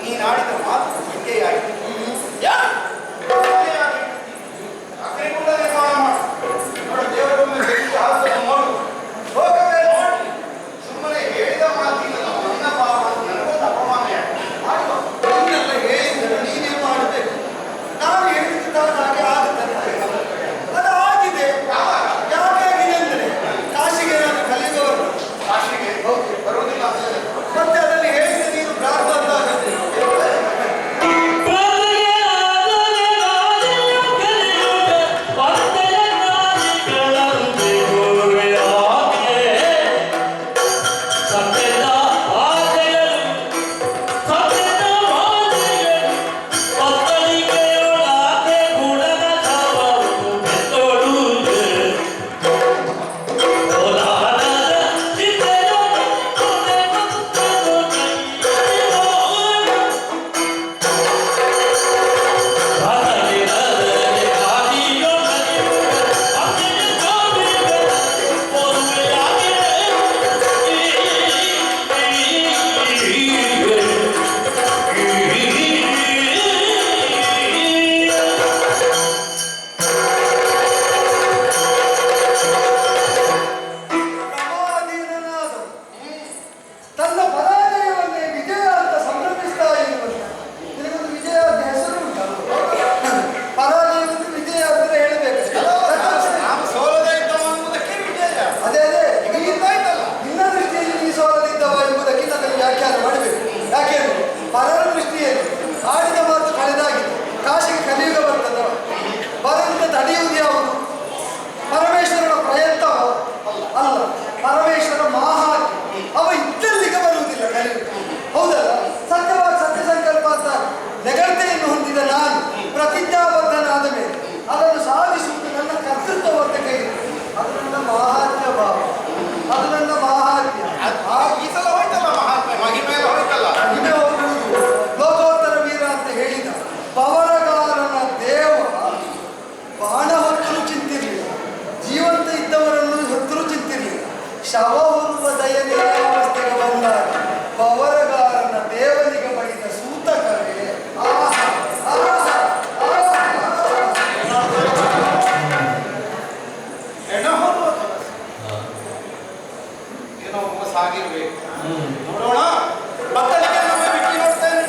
ನೀನಾಡಿದ ಮಾತು ಹಿಂಗೆಯಾಯಿತು. ದೇವರೊಮ್ಮೆ ನೋಡು, ಲೋಕವೇ ನೋಡಿ, ಸುಮ್ಮನೆ ಹೇಳಿದ ಮಾತಿನ ನನ್ನ ಭಾವ ನನಗೊಂದು ಅಪಮಾನ ನೀನೆಲ್ಲ ಹೇಳಿದ್ರೆ ನೀನೇ ಮಾಡಬೇಕು. ನಾನು ಹೇಳಿದ ಹಾಗೆ ಆಗುತ್ತದೆ. ಅದು ಆಗಿದೆ. ಯಾಕಾಗಿದೆ ಅಂದ್ರೆ ಕಾಶಿಗೆ ನಾನು ಕಲಿಯುವವರು ಕಾಶಿಗೆ ಹೋಗಿ ಬರುವುದಿಲ್ಲ ಮತ್ತೆ ಅದನ್ನು ಹೇಳಿದ್ರೆ ನೀನು ಪ್ರಾರ್ಥ ಆಗುತ್ತೆ. ಶವ ಹೊರುವ ದಯನೀಯ ಅವಸ್ಥೆಗೆ ಬಂದಾಗ ಪವರಗಾರನ ದೇವನಿಗೆ ಬಡಿದ ಸೂತಕವೇ ಏನೋ ಮೋಸ ಆಗಿರ್ಬೇಕು. ನೋಡೋಣ ಮಕ್ಕಳಿಗೆ ನಮ್ಮ ಬಿಟ್ಟು ನೋಡ್ತೇನೆ.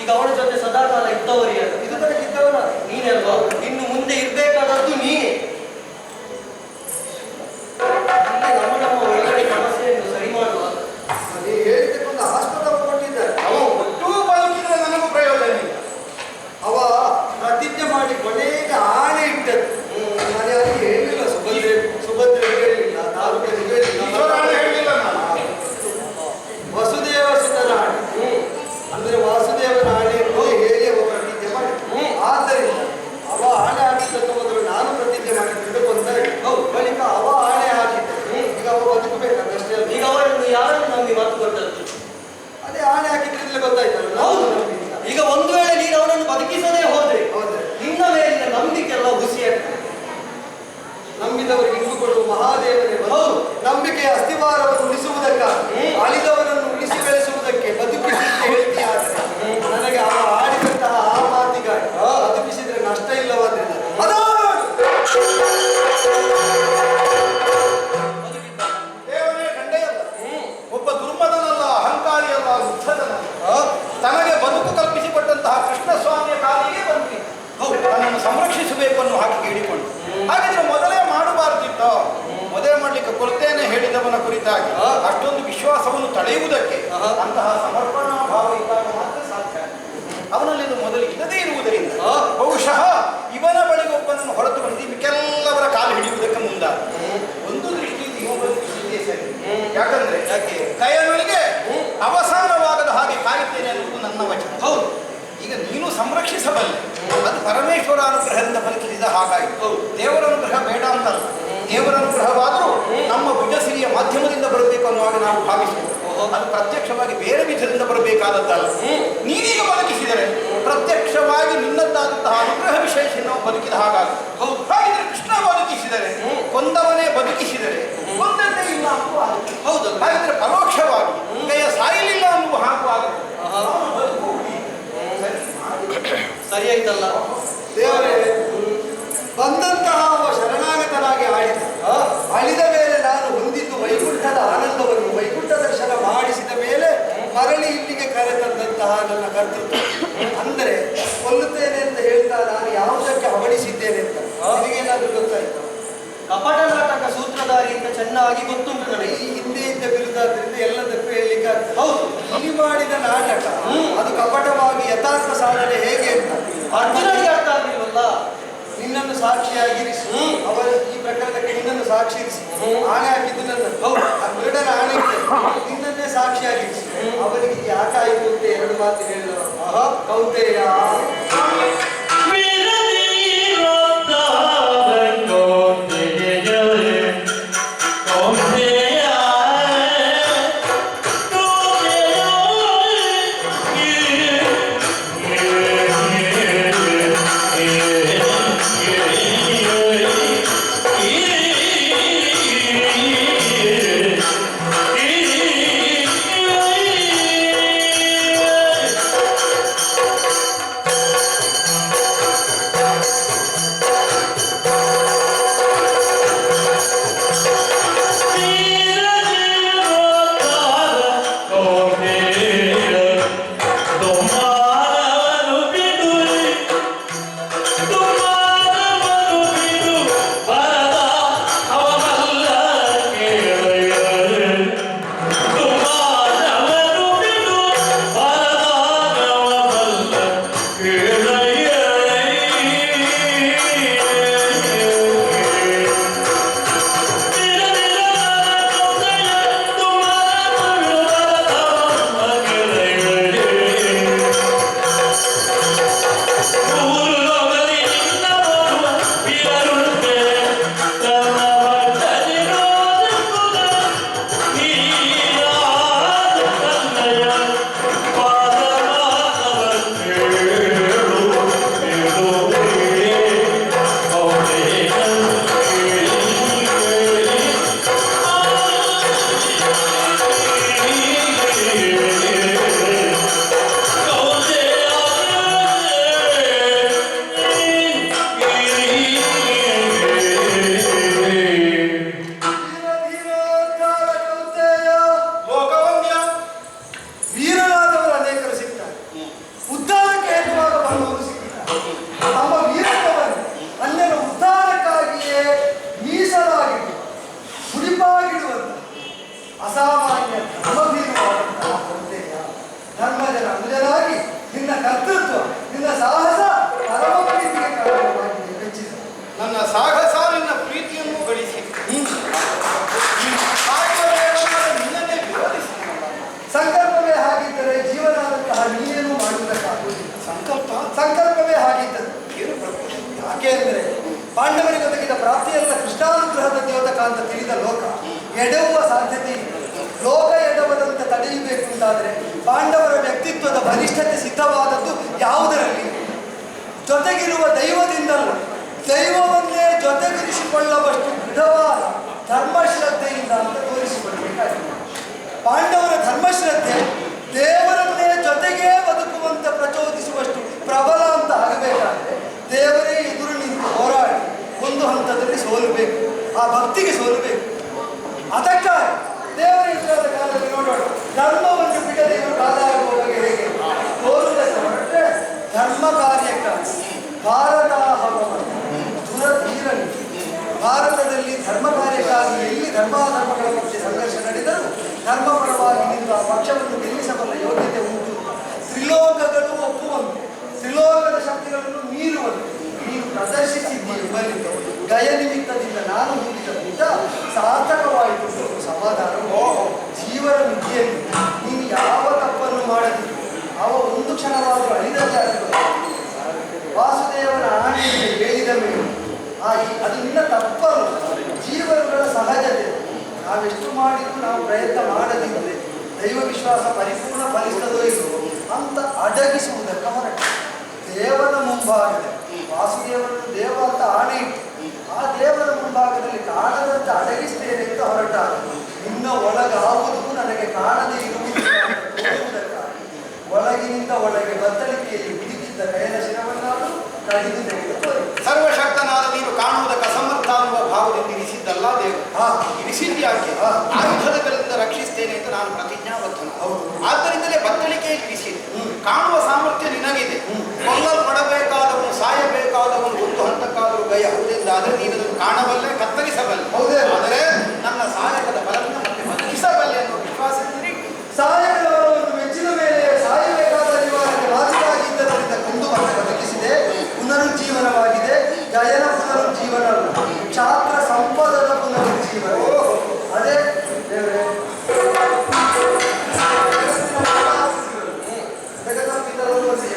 ಈಗ ಅವಳ ಜೊತೆ ಸದಾಕಾಲ ಇದ್ದವರು ಯಾರು? ಇದು ತನಕ ಇದ್ದವನ ನೀನೇ ಅಲ್ವಾ? ಇನ್ನು ಮುಂದೆ ಇರ್ಬೇಕಾದದ್ದು ನೀನೇ. ನಮ್ಮ ನಮ್ಮ ಒಳಗಡೆ ಸಮಸ್ಯೆಯನ್ನು ಸರಿ ಮಾಡುವ ನೀವು ಹೇಳಿದ್ದಕ್ಕೊಂದು ಆಸ್ಪದ ಕೊಟ್ಟಿದ್ದಾರೆ. ಅವ ಒಟ್ಟು ಬದುಕಿದ್ರೆ ನನಗೂ ಪ್ರಯೋಜನ ಇಲ್ಲ. ಅವ ಪ್ರತಿಜ್ಞೆ ಮಾಡಿ ಕೊನೆಗೆ ಆಣೆ ಇಟ್ಟದ್ದು. ನಾನು ಯಾರಿಗೆ ಹೇಳಿಲ್ಲ, ಸುಭದ್ರೆ ಹೇಳಿಲ್ಲ, ನಾನು ಈಶ್ವರಾಣೆ ಹೇಳಿಲ್ಲ ನಾನು. ವಸುದೇವ ಸುತನ ಆಣೆ ಅಂದ್ರೆ ವಾಸುದೇವನ ಆಣೆ ಎಂದು ಹೇಳಿ ಅವ ಪ್ರತಿಜ್ಞೆ ಮಾಡಿ. ಆದ್ದರಿಂದ ಅವ ಆಣೆ ಹಾಕಿದ್ದಕ್ಕೆ ಮೊದಲು ನಾನು ಪ್ರತಿಜ್ಞೆ ಮಾಡಿದ್ದು ಕೊಂದರೆ ಬಳಿಕ ಅವ ಆಣೆ ಹಾಕಿದ್ದ. ಈಗ ಅವ ಬದುಕಬೇಕಷ್ಟೇ ಅಲ್ಲ. ಈಗ ಅವರನ್ನು ಯಾರನ್ನು ನಂಬಿ ಮಾತು ಕೊಟ್ಟದ್ದು? ಅದೇ ಆಣೆ ಹಾಕಿದ್ರಿಂದ ಗೊತ್ತಾಯ್ತಲ್ಲ. ಹೌದು. ಈಗ ಒಂದು ವೇಳೆ ನೀನು ಅವನನ್ನು ಬದುಕಿಸದೇ ಹೋದ್ರೆ ಹೌದು, ನಿನ್ನ ಮೇಲಿನ ನಂಬಿಕೆ ಎಲ್ಲ ಹುಸಿಯಾಗ್ತದೆ. ನಂಬಿದವರಿಗೆ ಇಂದು ಕೊಡುವ ಮಹಾದೇವನೇ ಹೌದು. ನಂಬಿಕೆಯ ಅಸ್ಥಿವಾರವನ್ನು ಉಳಿಸುವುದಕ್ಕಾಗಿ ಅಳಿದವರನ್ನು ಉಳಿಸಿ ಬೆಳೆಸುವುದಕ್ಕೆ ಬದುಕಿಸಿ ಹೇಳ್ತೀಯಾದ್ರೆ ನನಗೆ ಅವ ಆಡಿದಂತಹ ಆ ಮಾತಿಗಾಗಿ ಬದುಕಿಸಿದ್ರೆ ನಷ್ಟ ಇಲ್ಲವಾದ್ರಿಂದ ಅದೋ ದೇವನೇ ಕಂಡೆಯಲ್ಲ, ಒಬ್ಬ ದುರ್ಮದನಲ್ಲ, ಅಹಂಕಾರಿಯಲ್ಲ, ಉದ್ಧತನಲ್ಲ. ತನಗೆ ಬದುಕು ಕಲ್ಪಿಸಿಕೊಟ್ಟಂತಹ ಕೃಷ್ಣಸ್ವಾಮಿಯ ಕಾಲಿಗೆ ಬಂದಿ ತನ್ನನ್ನು ಸಂರಕ್ಷಿಸಬೇಕು ಅನ್ನೋ ಹಾಕಿ ಹೇಳಿಕೊಂಡು ಹಾಗಿದ್ರೆ ಮೊದಲೇ ಮಾಡಬಾರ್ದಿತ್ತೋ? ಮೊದಲೇ ಮಾಡ್ಲಿಕ್ಕೆ ಕೊಡ್ತೇನೆ ಹೇಳಿದವನ ಕುರಿತಾಗಿ ಅಷ್ಟೊಂದು ವಿಶ್ವಾಸವನ್ನು ತಳೆಯುವುದಕ್ಕೆ ಅಂತಹ ಸಮರ್ಪಣಾ ಭಾವ ಇದ್ದಾಗ ಮಾತ್ರ ಸಾಧ್ಯ. ಅವನಲ್ಲಿ ಇದು ಮೊದಲು ಇಲ್ಲದೇ ಇರುವುದರಿಂದ ಬಹುಶಃ ಇವನ ಬಳಿಗೊಬ್ಬನನ್ನು ಹೊರತು ಬಂದು ಮಿಕ್ಕೆಲ್ಲವರ ಕಾಲು ಹಿಡಿಯುವುದಕ್ಕೆ ಮುಂದಾದ. ಒಂದು ದೃಷ್ಟಿಯಿಂದ ಇವ ಬದುಕಿಸಿದ್ದೇ ಸರಿ. ಯಾಕಂದ್ರೆ ಕೈಯನಿಗೆ ಅವಸಾನವಾಗದ ಹಾಗೆ ಕಾಯುತ್ತೇನೆ ಅನ್ನುವುದು ನನ್ನ ವಚನ. ಹೌದು, ಈಗ ನೀನು ಸಂರಕ್ಷಿಸಬಲ್ಲೆ, ಅದು ಪರಮೇಶ್ವರ ಅನುಗ್ರಹದಿಂದ ಫಲಿಸಿದ ಹಾಗಾಯಿತು. ದೇವರ ಅನುಗ್ರಹ ಬೇಡ ಅಂತಲ್ಲ, ದೇವರ ಅನುಗ್ರಹವಾದರೂ ನಮ್ಮ ಭುಜಸಿರಿಯ ಮಾಧ್ಯಮದಿಂದ ಬರಬೇಕು ಅನ್ನುವಾಗ ನಾವು ಭಾವಿಸಬಹುದು. ಅದು ಪ್ರತ್ಯಕ್ಷವಾಗಿ ಬೇರೆ ವಿಧದಿಂದ ಬರಬೇಕಾದದ್ದಲ್ಲ. ನೀನೀಗ ಬದುಕಿಸಿದರೆ ಪ್ರತ್ಯಕ್ಷವಾಗಿ ನಿನ್ನದ್ದಾದಂತಹ ಅನುಗ್ರಹ ವಿಶೇಷ ನಾವು ಬದುಕಿದ ಹಾಗಾಗುತ್ತೆ. ಹೌದು, ಹಾಗಿದ್ರೆ ಕೃಷ್ಣ ಬದುಕಿಸಿದರೆ, ಕೊಂದವನೇ ಬದುಕಿಸಿದರೆ ಕೊಂದದ್ದೇ ಇಲ್ಲ ಅನ್ನುವ ಹೌದು. ಹಾಗಿದ್ರೆ ಪರೋಕ್ಷವಾಗಿ ಕೈಯ ಸಾಯಲಿಲ್ಲ ಅನ್ನುವ ಹಾಕು ಆಗುತ್ತೆ. ಸರಿಯಾಯ್ತಲ್ಲ ದೇವರೇ ಬಂದಂತಹ ಅವ ಶರಣಾಗತನಾಗಿ ಆಡಿದ. ಅಳಿದ ಮೇಲೆ ನಾನು ಹೊಂದಿದ್ದು ವೈಕುಂಠದ ಆನಂದವನ್ನು ವೈಕುಂಠ ದರ್ಶನ ಮಾಡಿಸಿದ ಮೇಲೆ ಮರಳಿ ಇಲ್ಲಿಗೆ ಕರೆತಂದಂತಹ ನನ್ನ ಕರ್ತೃತ್ವ. ಅಂದರೆ ಕೊಲ್ಲುತ್ತೇನೆ ಅಂತ ಹೇಳ್ತಾ ನಾನು ಯಾವುದಕ್ಕೆ ಅವಣಿಸಿದ್ದೇನೆ ಅಂತ ನಿನಗೇನಾದ್ರೂ ಗೊತ್ತಾಯ್ತು? ಕಪಟ ನಾಟಕ ಸೂತ್ರಧಾರಿ ಅಂತ ಚೆನ್ನಾಗಿ ಗೊತ್ತುಂಟು ನನಗೆ. ಈ ಹಿಂದೆ ಇದ್ದ ಬಿರುದಾದ್ರಿಂದ ಎಲ್ಲದಕ್ಕೂ ಹೇಳಲಿಕ್ಕೆ ಆಗ್ತದೆ. ಹೌದು, ಇಲ್ಲಿ ಮಾಡಿದ ನಾಟಕ ಅದು ಕಪಟವಾಗಿ ಯಥಾರ್ಥ ಸಾಧನೆ ಹೇಗೆ ಅಂತ ಅರ್ಜುನನಿಗೆ ಅರ್ಥ ಆಗಲಿಲ್ವಲ್ಲ. ನಿನ್ನನ್ನು ಸಾಕ್ಷಿಯಾಗಿರಿಸಿ ಅವರ ಈ ಪ್ರಕರಣಕ್ಕೆ ನಿನ್ನನ್ನು ಸಾಕ್ಷಿರಿಸಿ ಆಣೆ ಹಾಕಿದ್ದು ನನ್ನ ಗರುಡನ ಆಣೆ ನಿನ್ನನ್ನೇ ಸಾಕ್ಷಿಯಾಗಿರಿಸಿ ಅವರಿಗೆ ಯಾಕಾಯಿತು ಅಂತ ಎರಡು ಮಾತು ಹೇಳಿದವರು. ಕೌಂತೆಯ ಅನ್ನುವುದು ಸಿಕ್ಕಿಲ್ಲ. ನಮ್ಮ ವೀರತ್ವವನ್ನು ಅನ್ಯರ ಉದ್ಧಾರಕ್ಕಾಗಿಯೇ ಮೀಸಲಾಗಿಟ್ಟು ಮುಡಿಪಾಗಿಡುವಂತ ಅಸಾಮಾನ್ಯ ಧರ್ಮಭೀರವಾದಂತಹ ವಂತೆಯ ಧರ್ಮಜನ ಅನುಜನಾಗಿ ನಿನ್ನ ಕರ್ತೃತ್ವ ನಿನ್ನ ಸಾಹಸ ಪರಮ ಪ್ರೀತಿಗೆ ಕಾರಣವಾಗಿದೆ. ಮೆಚ್ಚಿದ ನನ್ನ ಸಾಹಸ ನಿನ್ನ ಪ್ರೀತಿಯನ್ನು ಗಳಿಸಿ ನಿನ್ನನ್ನೇ ವಿರೋಧಿಸಿ ಸಂಕಲ್ಪವೇ ಹಾಗಿದ್ದರೆ ಜೀವನಾದಂತಹ ನೀನೇನು ಮಾಡುವುದಕ್ಕಾಗುವುದಿಲ್ಲ. ಸಂಕಲ್ಪವೇ ಹಾಗಿದ್ದರೆ ಏನು ಪ್ರಪಂಚ ಯಾಕೆ ಅಂದರೆ ಪಾಂಡವರಿಗೆ ಒದಗಿದ ಪ್ರಾಪ್ತಿಯಲ್ಲ ಕೃಷ್ಣಾನುಗ್ರಹದ ದ್ಯೋತಕ ಅಂತ ತಿಳಿದ ಲೋಕ ಎಡವುವ ಸಾಧ್ಯತೆ ಇದೆ. ಲೋಕ ಎಡವದಂತೆ ತಡೆಯಬೇಕು ಅಂತಾದರೆ ಪಾಂಡವರ ವ್ಯಕ್ತಿತ್ವದ ಬಲಿಷ್ಠತೆ ಸಿದ್ಧವಾದದ್ದು ಯಾವುದರಲ್ಲಿ? ಜೊತೆಗಿರುವ ದೈವದಿಂದಲ್ಲ, ದೈವವನ್ನೇ ಜೊತೆಗಿರಿಸಿಕೊಳ್ಳುವಷ್ಟು ದೃಢವಾದ ಧರ್ಮಶ್ರದ್ಧೆಯಿಂದ ಅಂತ ತೋರಿಸಿಕೊಳ್ಬೇಕಾಗಿದೆ. ಪಾಂಡವರ ಧರ್ಮಶ್ರದ್ಧೆ ದೇವರನ್ನೇ ಜೊತೆಗೇ ಬದುಕುವಂತೆ ಪ್ರಚೋದಿಸುವಷ್ಟು ಪ್ರಬಲ ಅಂತ ಆಗಬೇಕಾದ್ರೆ ದೇವರೇ ಎದುರು ನಿಂತು ಹೋರಾಡಿ ಒಂದು ಹಂತದಲ್ಲಿ ಸೋಲಬೇಕು, ಆ ಭಕ್ತಿಗೆ ಸೋಲಬೇಕು. ಅದಕ್ಕಾಗಿ ದೇವರ ಎದುರಾದ ಕಾಲದಲ್ಲಿ ನೋಡೋಣ, ಧರ್ಮವನ್ನು ಬಿಡದೆ ಇವರು ಕಾಲಾಗುವಾಗ ಹೇಗೆ ತೋರುವುದಕ್ಕೆ ಹೊರಟ್ರೆ ಧರ್ಮ ಕಾರ್ಯಕ್ಕಾಗಿ ಭಾರತ ದುರಧೀರನಿ ಭಾರತದಲ್ಲಿ ಧರ್ಮ ಕಾರ್ಯಕ್ಕಾಗಿ ಎಲ್ಲಿ ಧರ್ಮಾಧರ್ಮಗಳ ಮಧ್ಯೆ ಸಂಘರ್ಷ ನಡೆದರೂ ಧರ್ಮಪರವಾಗಿ ನಿಂತು ಆ ಪಕ್ಷವನ್ನು ಗೆಲ್ಲಿಸಬಲ್ಲ ಯೋಗ್ಯತೆ ಉಂಟು. ತ್ರಿಲೋಕಗಳು ಒಪ್ಪುವಂತೆ, ತ್ರಿಲೋಕದ ಶಕ್ತಿಗಳನ್ನು ಮೀರುವಂತೆ ನೀನು ಪ್ರದರ್ಶಿಸಿದ್ದೀರಿ. ಬಲಿತ ಗಯ ನಿಮಿತ್ತದಿಂದ ನಾನು ಹೊಂದಿದ ಊಟ ಸಾರ್ಥಕವಾಯಿತು. ಸಮಾಧಾನ ಜೀವನ ವಿದ್ಯೆಯಲ್ಲಿ ನೀನು ಯಾವ ತಪ್ಪನ್ನು ಮಾಡದಿಲ್ಲ, ಅವ ಒಂದು ಕ್ಷಣವಾದರೂ ಅಳಿದಕ್ಕೆ ವಾಸುದೇವನ ಆಣೆಯನ್ನು ಹೇಳಿದ ಮೇಲೆ ಅದು ನಿನ್ನ ತಪ್ಪಲ್ಲ, ಜೀವನಗಳ ಸಹಜತೆ. ನಾವೆಷ್ಟು ಮಾಡಿದ್ರು ನಾವು ಪ್ರಯತ್ನ ಮಾಡದಿದ್ದರೆ ದೈವ ವಿಶ್ವಾಸ ಪರಿಪೂರ್ಣ ಫಲಿಸ್ತದೋ ಇಲ್ಲೋ ಅಂತ ಅಡಗಿಸುವುದಕ್ಕೆ ಹೊರಟ ದೇವನ ಮುಂಭಾಗದಲ್ಲಿ ವಾಸುದೇವನನ್ನು ದೇವ ಅಂತ ಆಣೆ ಇಟ್ಟು ಆ ದೇವರ ಮುಂಭಾಗದಲ್ಲಿ ಕಾಣದಂತೆ ಅಡಗಿಸ್ತೇನೆ ಅಂತ ಹೊರಟ ನಿನ್ನ ಒಳಗಾವುದೂ ನನಗೆ ಕಾಣದೇ ಇರುವುದಕ್ಕಾಗಿ ಒಳಗಿನಿಂದ ಒಳಗೆ ಬತ್ತಳಿಕೆಯಲ್ಲಿ ಹುಡುಕಿದ್ದ ಕೈನ ಶಿರವನ್ನಾದರೂ ಕಡಿದು ತೆಗೆದುಕೊಳ್ಳಿ. ಸರ್ವಶಕ್ತನಾದ ನೀನು ಕಾಣುವುದಕ್ಕೆ ಅಸಮರ್ಥ ಅನ್ನುವ ಭಾವದಿಂದ ಇರಿಸಿದ್ದಲ್ಲ ದೇವರು. ಇರಿಸಿದ್ಯಾಕೆ? ಆಯುಧಗಳಿಂದ ರಕ್ಷಿಸ್ತೇನೆ ಅಂತ ನಾನು ಪ್ರತಿಜ್ಞಾಬದ್ಧನ. ಆದ್ದರಿಂದಲೇ ಬತ್ತಳಿಕೆಯಲ್ಲಿ ಇರಿಸಿದೆ. ಕಾಣುವ ಸಾಮರ್ಥ್ಯ ನಿನಗಿದೆ. ಕೊಲ್ಲಲ್ಪಡಬೇಕಾದವನು ಸಾಯಬೇಕಾದವನು ಒಂದು ಹಂತಕ್ಕಾದರೂ ಗಯ ಹೌದೆಂದಾದರೆ ನೀನದನ್ನು ಕಾಣಬಲ್ಲೆ, ಕತ್ತರಿಸಬಲ್ಲೆ. ಆದರೆ ನನ್ನ ಸಾಯಕದ ಬಲವನ್ನು ಮತ್ತೆ ಬದುಕಿಸಬಲ್ಲೆ ಅನ್ನೋ ವಿಶ್ವಾಸದಲ್ಲಿ ಸಾಯಕದವರನ್ನು ಮೆಚ್ಚಿದ ಮೇಲೆ ಸಾಯಬೇಕಾದ ನಿವಾರಣೆ ಬಾಧಿತಾಗಿದ್ದರಿಂದ ಕೊಂದು ಮತ್ತೆ ಬದುಕಿಸಿದೆ. ಪುನರುಜ್ಜೀವನವಾಗಿದೆ. ಗಯನ ಪುನರುಜ್ಜೀವನ, ಕ್ಷಾತ್ರ ಸಂಪದದ ಪುನರುಜ್ಜೀವನ. ಅದೇ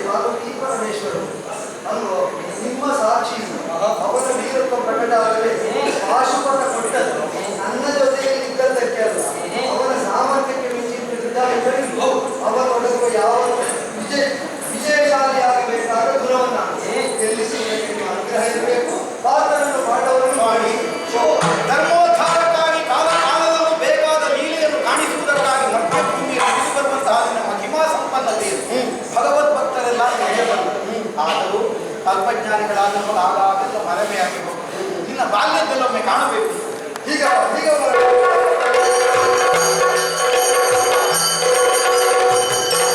ಪಾರ್ವತಿ ಪರಮೇಶ್ವರು ಅಲ್ವೋ ನಿಮ್ಮ ಸಾಕ್ಷಿ ಅವನ ವೀರತ್ವ ಪ್ರಕಟ ಆಗಲೇ ಪಾಶುಪಟ ಕೊಟ್ಟದ್ದು ನನ್ನ ಜೊತೆಯಲ್ಲಿ ಇದ್ದದ್ದಕ್ಕೆ ಅಲ್ಲ, ಅವನ ಸಾಮರ್ಥ್ಯಕ್ಕೆ ಮಿಂಚಿದ್ದು ಅವನೊಡಗುವ ಯಾವ ವಿಜಯಶಾಲಿ ಆಗಬೇಕಾದ ಗುಣವನ್ನ ಗೆಲ್ಲಿಸಿ ಅನುಗ್ರಹ ಇರಬೇಕು. ಪಾತ್ರವನ್ನು ಪಾಠವನ್ನು ಮಾಡಿ ಧರ್ಮೋದ್ಧಾರಕ್ಕಾಗಿ ಕಾಲ ಕಾಲದಲ್ಲೂ ಬೇಕಾದ ಲೀಲೆಯನ್ನು ಕಾಣಿಸುವುದಕ್ಕಾಗಿ ಮಧ್ಯ ಭೂಮಿ ಹರಿದು ಬರುವಂತಹ ನಿನ್ನ ಮಹಿಮಾ ಸಂಪನ್ನತೆಯನ್ನು ಭಗವದ್ಭಕ್ತರೆಲ್ಲ ಆದರೂ ಅಲ್ಪಜ್ಞಾನಿಗಳಾದರೂ ಆಗಾಗೆಲ್ಲ ಮರಮೆ ಆಗಿಬಹುದು. ನಿನ್ನ ಬಾಲ್ಯದಲ್ಲೊಮ್ಮೆ ಕಾಣಬೇಕು. ಈಗ